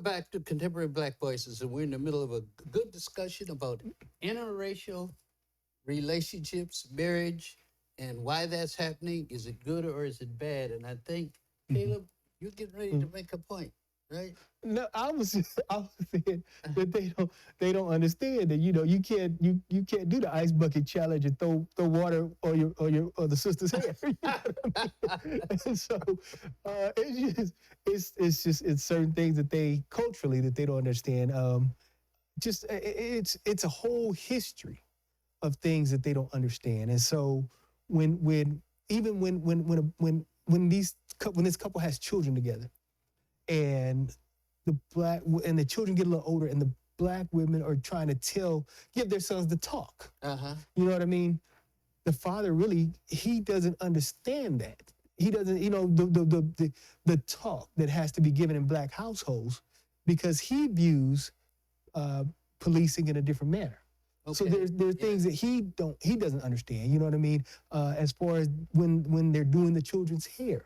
Welcome back to Contemporary Black Voices, and we're in the middle of a good discussion about interracial relationships, marriage, and why that's happening. Is it good or is it bad? And I think, Caleb, you're getting ready to make a point, right? No, I was saying that they don't understand that you can't do the ice bucket challenge and throw water on your the sister's hair. You know what I mean? And so it's certain things that they culturally that they don't understand. It's a whole history of things that they don't understand, and so when even when when this couple has children together and the children get a little older and the black women are trying to give their sons the talk. Uh-huh. You know what I mean? The father really he doesn't understand that. He doesn't, the talk that has to be given in black households because he views policing in a different manner. Okay. So there's things that he doesn't understand. You know what I mean? As far as when they're doing the children's hair,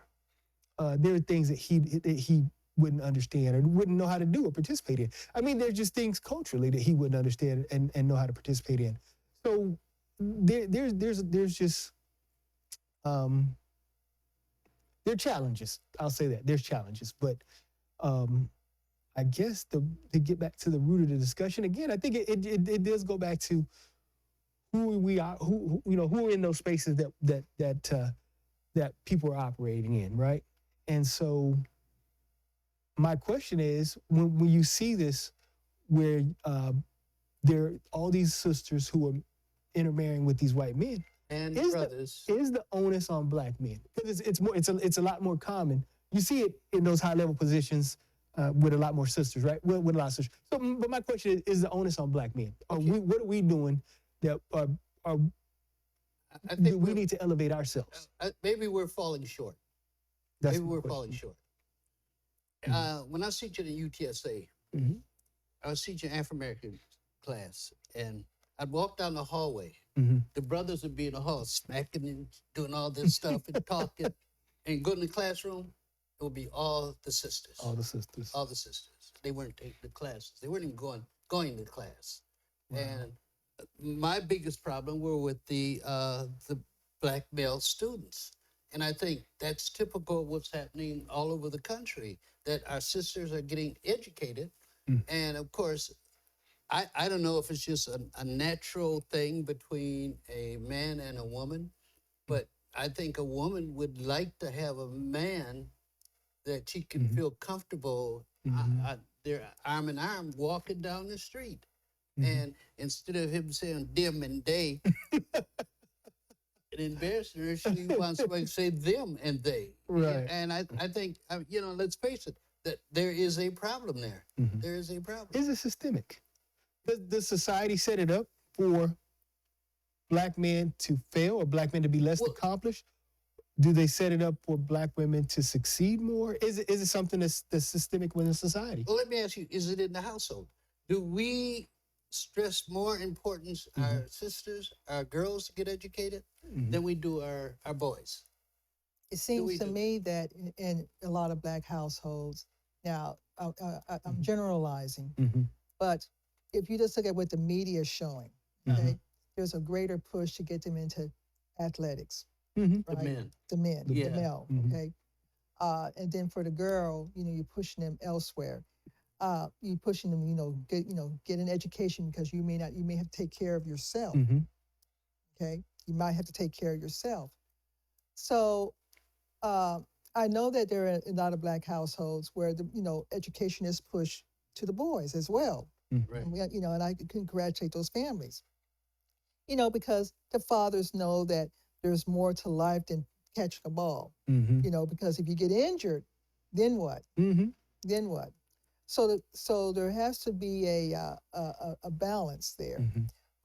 there are things that he wouldn't understand or wouldn't know how to do or participate in. I mean, there's just things culturally that he wouldn't understand and know how to participate in. So there's just there are challenges. I'll say that there's challenges, but I guess to get back to the root of the discussion again, I think it does go back to who we are, who are in those spaces that people are operating in, right? And so my question is, when you see this, where there are all these sisters who are intermarrying with these white men, and brothers, is the onus on black men? Because it's a lot more common. You see it in those high level positions with a lot more sisters, right? With a lot of sisters. So, but my question is the onus on black men? Okay. What are we doing that I think we need to elevate ourselves? Maybe we're falling short. Maybe we're falling short. When I was teaching at UTSA, I was teaching Afro-American class, and I'd walk down the hallway. The brothers would be in the hall smacking and doing all this stuff and talking, and go in the classroom, it would be all the sisters. All the sisters. All the sisters. They weren't taking the classes. They weren't even going to class. Wow. And my biggest problem were with the black male students. And I think that's typical of what's happening all over the country, that our sisters are getting educated. And of course, I don't know if it's just a natural thing between a man and a woman, but I think a woman would like to have a man that she can feel comfortable, they're arm in arm walking down the street. And instead of him saying dim and they, it embarrassing her, she wants somebody to say them and they. Right. And I think, let's face it, that there is a problem there. There is a problem. Is it systemic? Does society set it up for black men to fail or black men to be less accomplished? Do they set it up for black women to succeed more? Is it something that's systemic within society? Well, let me ask you, is it in the household? Do we stress more importance our sisters, our girls to get educated than we do our boys? It seems to me that in a lot of black households, now I'm generalizing, but if you just look at what the media is showing, okay, there's a greater push to get them into athletics. Right? The men, the male, okay? And then for the girl, you're pushing them elsewhere. You're pushing them, get an education because you may have to take care of yourself, okay? You might have to take care of yourself. So I know that there are a lot of black households where education is pushed to the boys as well. Right. And I congratulate those families. Because the fathers know that there's more to life than catching a ball. Because if you get injured, then what? Then what? So there has to be a balance there.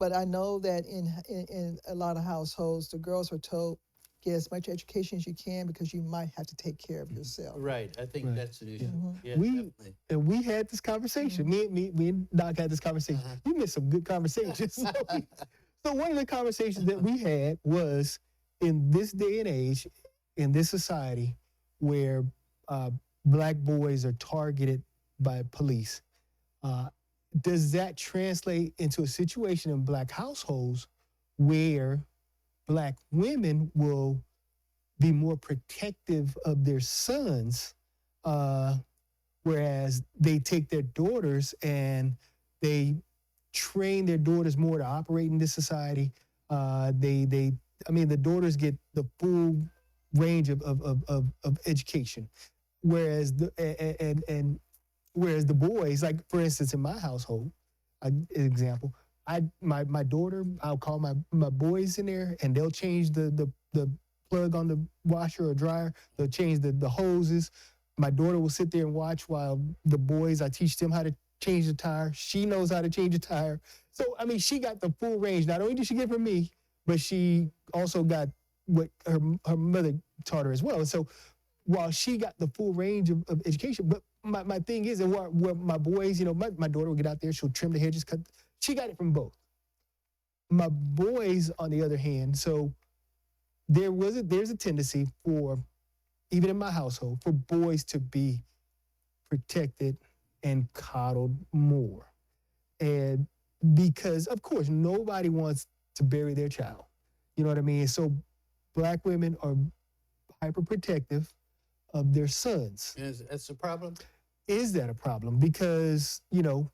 But I know that in a lot of households, the girls are told, get as much education as you can because you might have to take care of yourself. Right. I think that's an issue. Yeah, we had this conversation. Me and Doc had this conversation. You missed some good conversations. So one of the conversations that we had was, in this day and age, in this society, where black boys are targeted by police. Uh, does that translate into a situation in black households where black women will be more protective of their sons, uh, whereas they take their daughters and they train their daughters more to operate in this society? I mean, the daughters get the full range of education, whereas and whereas the boys, like for instance, in my household, an example, my daughter, I'll call my boys in there, and they'll change the plug on the washer or dryer. They'll change the hoses. My daughter will sit there and watch while the boys, I teach them how to change the tire. She knows how to change the tire. So I mean, she got the full range. Not only did she get it from me, but she also got what her mother taught her as well. So while she got the full range of education, but my thing is, and where my boys, my daughter will get out there, she'll trim the hedges, cut. She got it from both. My boys, on the other hand, so there's a tendency for, even in my household, for boys to be protected and coddled more. And because, of course, nobody wants to bury their child. You know what I mean? So black women are hyper protective of their sons. That's a problem? Is that a problem? Because, and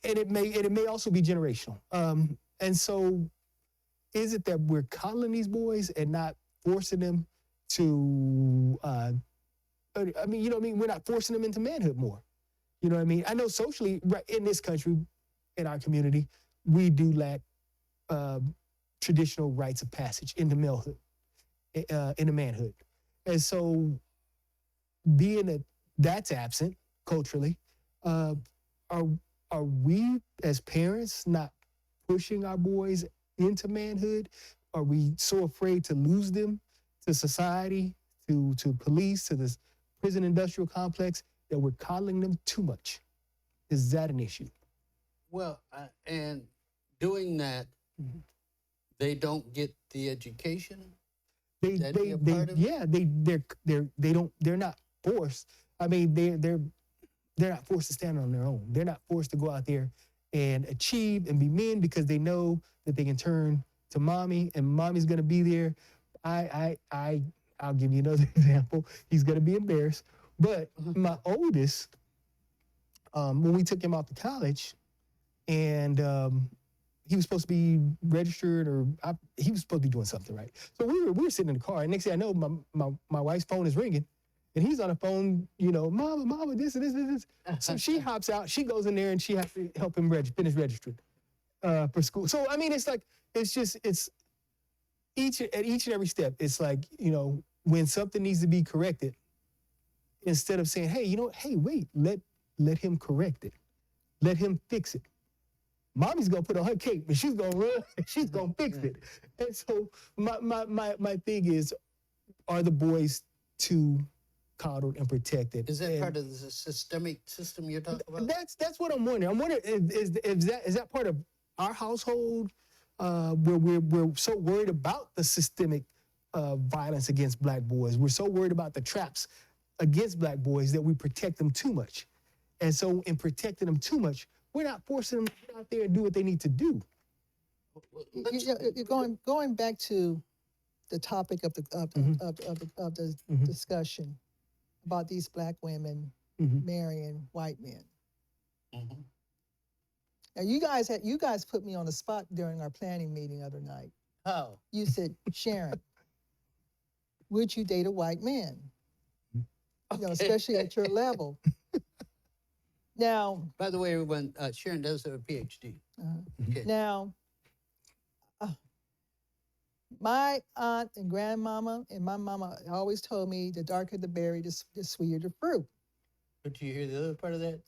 it may also be generational. And so is it that we're coddling these boys and not forcing them to, we're not forcing them into manhood more. You know what I mean? I know socially, right, in this country, in our community, we do lack traditional rites of passage into malehood, into manhood. And so being that that's absent culturally, are we as parents not pushing our boys into manhood? Are we so afraid to lose them to society, to police, to this prison industrial complex, that we're coddling them too much? Is that an issue? Well, and doing that, they don't get the education. They're not forced. I mean, they're not forced to stand on their own. They're not forced to go out there and achieve and be men, because they know that they can turn to mommy and mommy's gonna be there. I'll give you another example. He's gonna be embarrassed, but my oldest, when we took him off to college, and he was supposed to be registered, or he was supposed to be doing something, right? So we were sitting in the car, and next thing I know, my wife's phone is ringing, and he's on the phone, mama, this and this and this. So she hops out, she goes in there, and she has to help him finish registering for school. So I mean, it's each and every step. It's like, when something needs to be corrected, instead of saying, hey, wait, let him correct it, let him fix it. Mommy's gonna put on her cape, but she's gonna run, she's gonna fix it. And so my thing is, are the boys too coddled and protected? Is that part of the systemic system you're talking about? That's what I'm wondering. I'm wondering, is that part of our household, where we're so worried about the systemic violence against black boys? We're so worried about the traps against black boys that we protect them too much. And so in protecting them too much, we're not forcing them to get out there and do what they need to do. Going back to the topic of the discussion about these black women marrying white men. Now you guys put me on the spot during our planning meeting the other night. How? You said, Sharon, would you date a white man? Okay. Especially at your level. Now, by the way, everyone, Sharon does have a PhD. Okay. Now, my aunt and grandmama and my mama always told me, the darker the berry, the sweeter the fruit. But you hear the other part of that?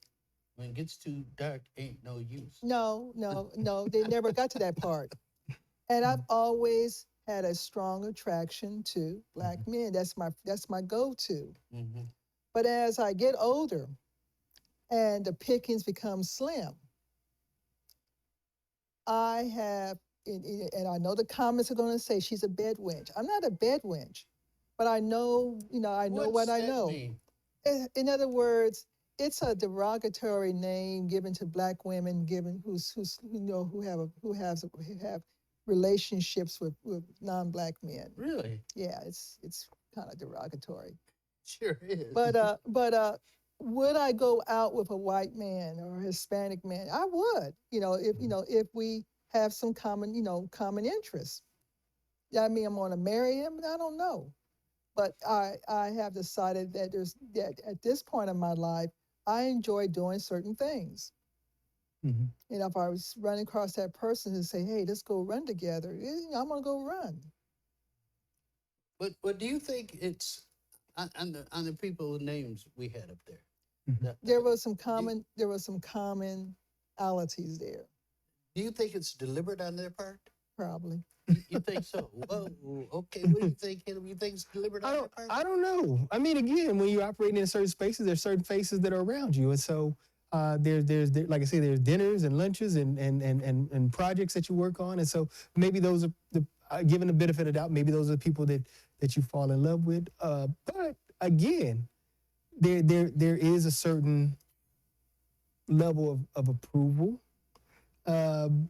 When it gets too dark, ain't no use. No, they never got to that part. And I've always had a strong attraction to black men. That's my go-to. But as I get older, and the pickings become slim, I have, and I know the comments are going to say she's a bed wench. I'm not a bed wench, but I know, I know what I know. Mean? In other words, it's a derogatory name given to black women, given who's who have relationships with non-black men. Really? Yeah, it's kind of derogatory. Sure is. But would I go out with a white man or a Hispanic man? I would. If we have some common interests. Yeah, I mean, I'm going to marry him. I don't know, but I have decided that at this point in my life, I enjoy doing certain things. Mm-hmm. And if I was running across that person and say, "Hey, let's go run together," I'm going to go run. But do you think it's on the people's names we had up there? Mm-hmm. There was some commonalities there. Do you think it's deliberate on their part? Probably. You think so? Whoa, okay. What do you think? You think it's deliberate on their part? I don't know. I mean, again, when you're operating in certain spaces, there's certain faces that are around you, and so there's like I say, there's dinners and lunches and projects that you work on, and so maybe those are given the benefit of doubt. Maybe those are the people that you fall in love with. But again, there is a certain level of approval.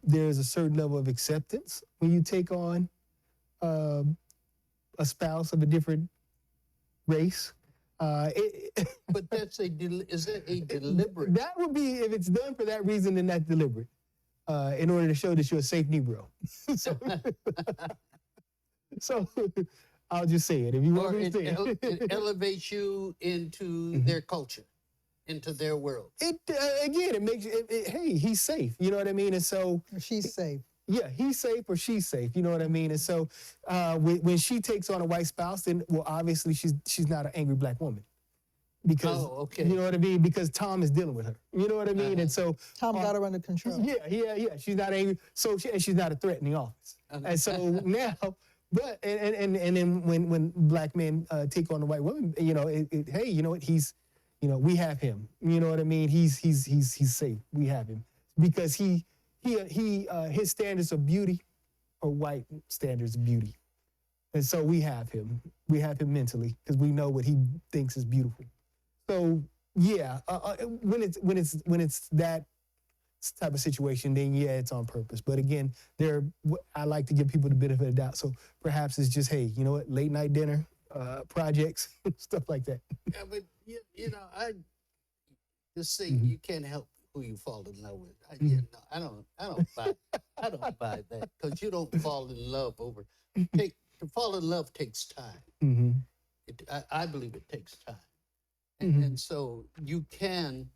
There's a certain level of acceptance when you take on a spouse of a different race. But that's is that a deliberate? That would be, if it's done for that reason, then that's deliberate. In order to show that you're a safe Negro. So I'll just say it. If you want me to say it elevates you into their culture, into their world. Again, it makes you, hey, he's safe. You know what I mean? And so she's safe. Yeah, he's safe or she's safe. You know what I mean? And so when she takes on a white spouse, then, well, obviously she's not an angry black woman. Because, you know what I mean? Because Tom is dealing with her. You know what I mean? And so Tom got her under control. Yeah. She's not angry. So and she's not a threat in the office. And so now, but and then when black men take on a white woman, hey, you know what? We have him. You know what I mean? He's safe. We have him because his standards of beauty are white standards of beauty, and so we have him. We have him mentally because we know what he thinks is beautiful. So yeah, when it's that type of situation, then yeah, it's on purpose. But again, I like to give people the benefit of the doubt. So perhaps it's just, hey, you know what, late night dinner, projects, stuff like that. Yeah, but I just say you can't help who you fall in love with. I don't buy that because you don't fall in love over. To fall in love takes time. Mm-hmm. I believe it takes time. Mm-hmm. And so you can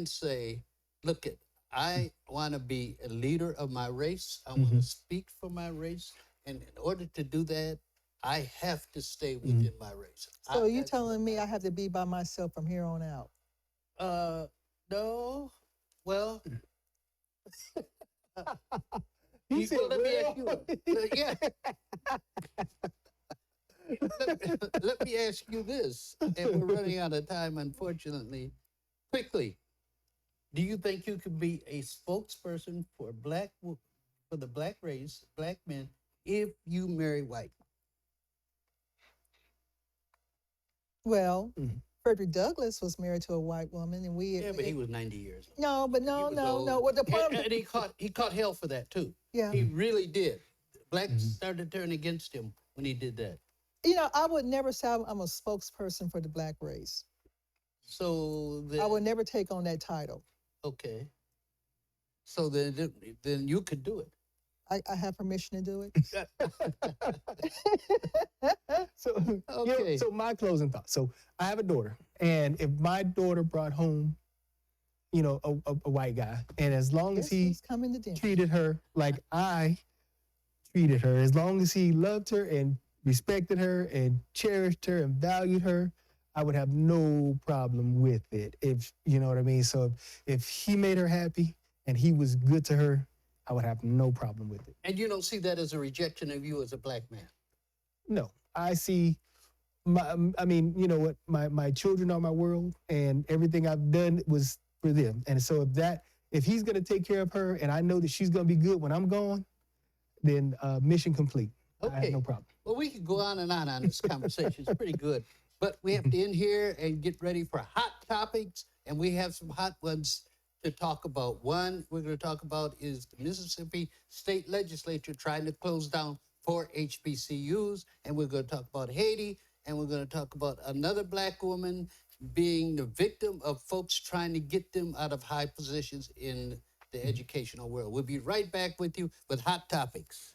say, look, I want to be a leader of my race. I want to speak for my race. And in order to do that, I have to stay within my race. So you're telling me I have to be by myself from here on out? No. Well, he said, let me ask you. Yeah. Let me ask you this, and we're running out of time, unfortunately. Quickly, do you think you could be a spokesperson for the black race, black men, if you marry white? Well, Frederick Douglass was married to a white woman, and but he was 90 years old. No, but no. What the problem? And he caught hell for that too. Yeah, he really did. Blacks started to turn against him when he did that. I would never say I'm a spokesperson for the black race. So I would never take on that title. Okay. So then you could do it. I have permission to do it. So okay. So my closing thought. So I have a daughter, and if my daughter brought home, a white guy, and as long as he treated her like I treated her, as long as he loved her and respected her and cherished her and valued her, I would have no problem with it. If you know what I mean. So if he made her happy and he was good to her, I would have no problem with it. And you don't see that as a rejection of you as a black man? No, I see. My children are my world, and everything I've done was for them. And so if he's gonna take care of her, and I know that she's gonna be good when I'm gone, then mission complete. Okay. I have no problem. Well, we could go on and on this conversation. It's pretty good. But we have to end here and get ready for hot topics, and we have some hot ones to talk about. One we're going to talk about is the Mississippi State Legislature trying to close down 4 HBCUs, and we're going to talk about Haiti, and we're going to talk about another black woman being the victim of folks trying to get them out of high positions in the educational world. We'll be right back with you with hot topics.